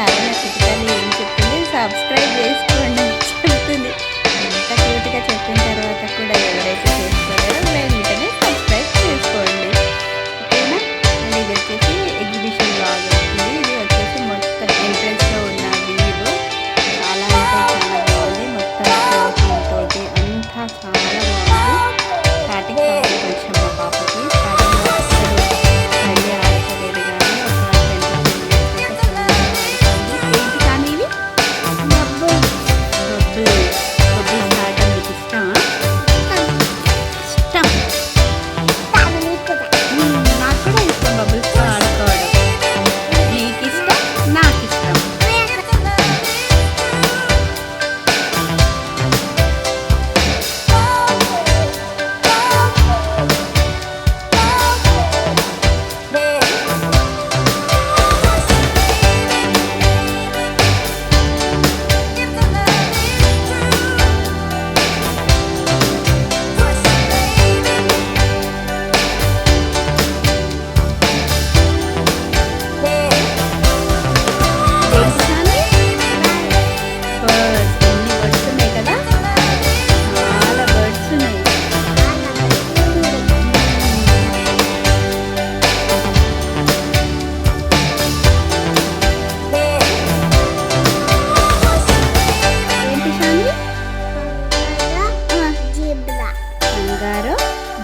బాగున్నారా? నా చిటికల్లి ఏం చెప్తుంది? సబ్స్క్రైబ్ చేసుకోండి చెప్తుంది. ఎంత క్యూట్గా చెప్పిన తర్వాత కూడా ఎవరైతే చేసుకోలేరో వెంటనే సబ్స్క్రైబ్ చేసుకోండి. ఓకేనా? అండ్ ఇది వచ్చేసి ఎగ్జిబిషన్ లాగా వస్తుంది. ఇది వచ్చేసి మొత్తం ఎంట్రెన్స్లో ఉన్న వ్యూ చాలా అంటే చాలా బాగుంది. మొత్తం షోటింగ్ తోటి అంతా చాలా బాగుంది. స్టార్టింగ్ కొంచెం మా పాపకి స్టార్టింగ్లో అసలు మళ్ళీ ఆడుకోలేదు, కానీ ఒక 10-15 మినిట్స్ అయితే ఫుల్గా ఆడుకుంది. ఏంటి కానీ ఇవి బబ్బుల్స్ బబ్బుల్స్ ఆడటం మీకు ఇష్టమా? ఇష్టం. నాకు కూడా ఇష్టం బబ్బుల్స్తో ఆడుకోవడం. నీకు ఇష్టం, నాకు ఇష్టం.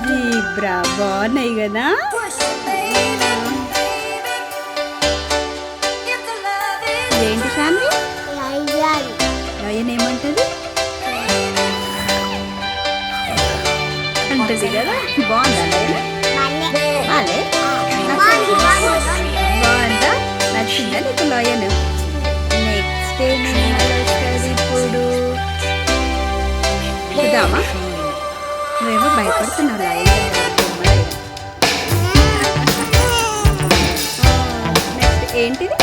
జీబ్రా బాగున్నాయి కదా. ఏంటి శాన్వి? లయన్ ఏమంటది అంటది కదా. బాగుందా బాగుందా? నచ్చిందా నీకు లయన్? నెక్స్ట్ వస్తుంది ఇప్పుడు. చూద్దామా? నువ్వేమో భయపడుతున్నావు లయన్. నెక్స్ట్ ఏంటిది?